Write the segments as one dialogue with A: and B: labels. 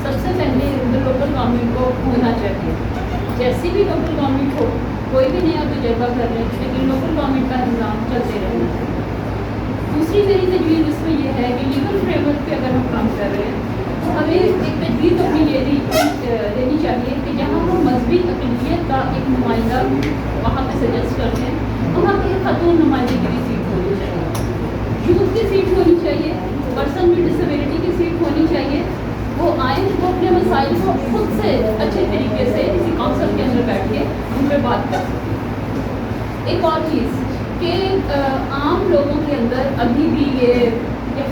A: سب سے پہلے local government کو ہونا چاہیے. جیسی بھی لوکل گورنمنٹ ہو, کوئی بھی نیا تجربہ کر لیں, لیکن لوکل گورنمنٹ کا نظام چلتے رہنا چاہیے. دوسری میری تجویز اس میں یہ ہے کہ لیگل فریم ورک پہ اگر ہم کام کر رہے ہیں تو ہمیں ایک تجویز اپنی یہ دینی چاہیے کہ جہاں ہم مذہبی اقلیت کا ایک نمائندہ وہاں پہ سجیسٹ کرتے ہیں, وہاں پہ ایک خاتون نمائندے کی بھی سیٹ ہونی چاہیے, یوتھ کی سیٹ ہونی چاہیے, پرسن ود ڈسیبلٹی کی سیٹ ہونی چاہیے. وہ آئیں, وہ اپنے مسائل کو خود سے اچھے طریقے سے کسی کونسل کے اندر بیٹھ کے ان پہ بات کر سکیں. ایک اور چیز کہ عام لوگوں کے اندر ابھی بھی یہ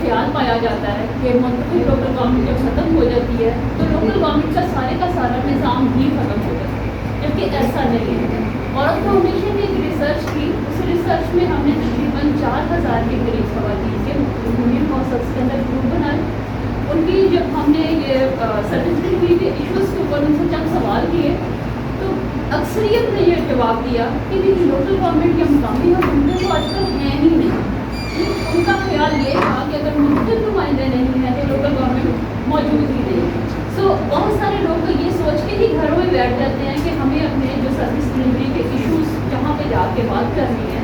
A: خیال پایا جاتا ہے کہ منتخب لوکل گورنمنٹ جب ختم ہو جاتی ہے تو لوکل گورنمنٹ کا سارا نظام بھی ختم ہو جاتا ہے, جبکہ ایسا نہیں ہے. عورت فاؤنڈیشن نے ایک ریسرچ کی, اس ریسرچ میں ہم نے تقریباً 4000 کے قریب خواتین کے یونین کونسلس کے اندر گروپ بنائے. ان کی جب ہم نے یہ سرٹیفکیٹ کی ایشوز کے اوپر ان سے چند سوال کیے تو اکثریت نے یہ جواب دیا کہ لوکل گورنمنٹ یا مقامی حکومتیں تو آج کل ہیں ہی نہیں. ان کا خیال یہ تھا کہ اگر منتخب نمائندے نہیں ہیں تو لوکل گورنمنٹ موجود ہی نہیں. سو بہت سارے لوگ تو یہ سوچ کے ہی گھروں میں بیٹھ جاتے ہیں کہ ہمیں اپنے جو سروس ڈلیوری کے ایشوز جہاں پہ جا کے بات کرنی ہے,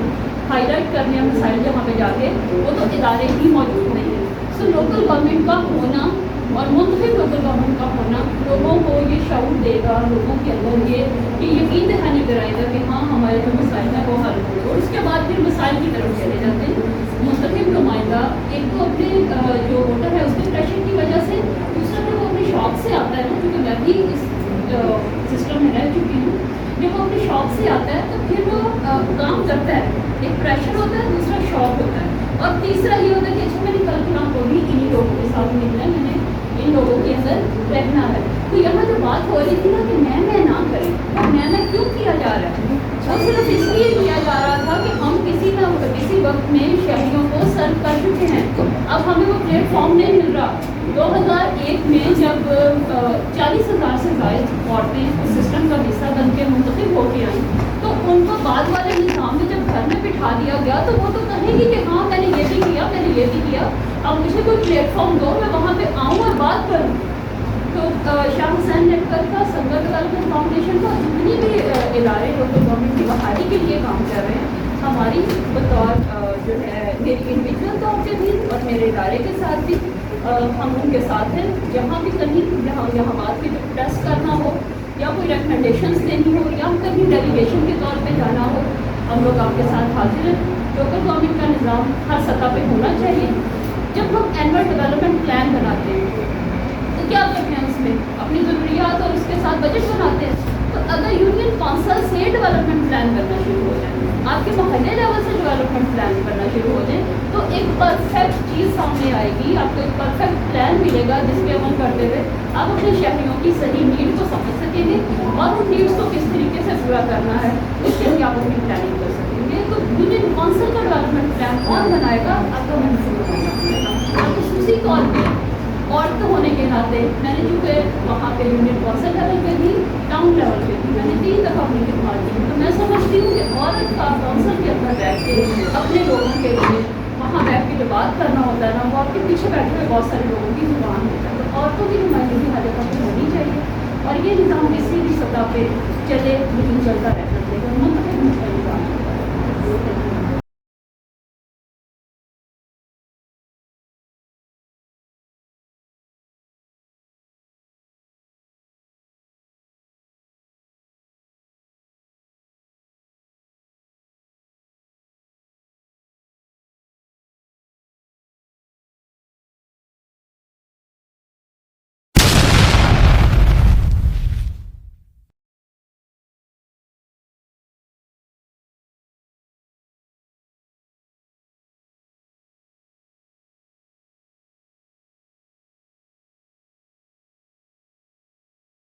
A: ہائی لائٹ کرنے ہیں مسائل جہاں پہ جا کے, وہ تو ادارے ہی موجود نہیں ہیں. سو لوکل گورنمنٹ کا ہونا اور منتخب لوکل گورنمنٹ کا ہونا لوگوں کو یہ شعور دے گا, لوگوں کے اندر یہ یقین دہانی کرائے گا کہ ہاں ہمارے جو مسائل ہیں وہ حل ہو. اور اس کے بعد پھر مسائل کی طرف چلے جاتے ہیں. منتخب نمائندہ ایک تو اپنے جو ووٹر ہے اس کے پریشر کی وجہ سے, دوسرا پھر وہ اپنے شوق سے آتا ہے نا, کیونکہ میں بھی اس سسٹم میں رہ چکی ہوں. جب وہ اپنے شوق سے آتا ہے تو پھر وہ کام کرتا ہے. ایک پریشر ہوتا ہے, دوسرا شوق ہوتا ہے, اور تیسرا یہ ہوتا ہے کہ اچھا میں نے کل کام کو بھی انہیں لوگوں کے ساتھ ملنا ہے, میں نے ان لوگوں کے اندر رہنا ہے. تو یہاں جو بات ہو رہی تھی نا کہ میں نہ کریں, اور میں کیوں کیا جا رہا ہے, وہ صرف اس لیے کیا جا رہا تھا کہ ہم کسی نہ کسی وقت میں شہریوں کو سرو کر چکے ہیں. اب ہمیں وہ پلیٹ فارم نہیں مل رہا. 2001 میں جب 40,000 سے زائد عورتیں اس سسٹم کا حصہ بن کے منتخب ہو کے آئیں تو ان کو بعد والے نظام میں جب گھر میں بٹھا دیا گیا تو وہ تو کہیں گی کہ ہاں میں نے یہ بھی کیا, میں نے یہ بھی کیا, اب مجھے کوئی پلیٹ فارم دو, میں وہاں پہ آؤں اور بات کروں. تو شاہ حسین نیٹورک کا, سنگر ڈیولپمنٹ فاؤنڈیشن کا, جتنی بھی ادارے لوکل گورنمنٹ کی بحالی کے لیے کام کر رہے ہیں, ہماری بطور جو ہے میری انڈیویجول طور پہ بھی اور میرے ادارے کے ساتھ بھی ہم ان کے ساتھ ہیں. جہاں بھی کہیں یہاں بات کی ٹیسٹ کرنا ہو یا کوئی ریکمنڈیشنس دینی ہو یا کہیں ڈیلیگیشن کے طور پہ جانا ہو, ہم لوگ آپ کے ساتھ حاضر ہیں. لوکل گورنمنٹ کا نظام ہر سطح پہ ہونا چاہیے. جب ہم اینول ڈیولپمنٹ پلان بناتے ہیں تو کیا کرتے ہیں, اس میں اپنی ضروریات اور اس کے ساتھ بجٹ بناتے ہیں. تو اگر یونین کونسل سے ڈیولپمنٹ پلان کرنا شروع ہو جائے, آپ کے محلے لیول سے ڈیولپمنٹ پلان کرنا شروع ہو جائے, تو ایک پرفیکٹ چیز سامنے آئے گی. آپ کو ایک پرفیکٹ پلان ملے گا جس پہ عمل کرتے ہوئے آپ اپنے شہریوں کی صحیح نیڈ کو سمجھ سکیں گے اور ان نیڈس کو کس طریقے سے پورا کرنا ہے اس کے لیے آپ اپنی پلاننگ کر سکیں گے. تو یونین کونسل کا ڈیولپمنٹ پلان کون بنائے گا, آپ کو منصوبہ بنانا پڑے گا. خصوصی طور پہ عورت ہونے کے ناطے میں نے چونکہ وہاں پہ یونین کونسل لیول پہ بھی, ٹاؤن لیول پہ بھی میں نے 3 دفعہ اپنی خدمات کی. تو میں سمجھتی ہوں کہ عورت کا کونسل کے اندر بیٹھ کے اپنے لوگوں کے لیے وہاں بیٹھ کے جو بات کرنا ہوتا ہے نا, وہ آپ کے پیچھے بیٹھے ہوئے بہت سارے لوگوں کی زبان ہوتا ہے. تو عورتوں کی نمائندگی ہر جگہ پہ ہونی چاہیے اور یہ نظام کسی بھی سطح پہ چلے لیکن چلتا رہنا چاہیے.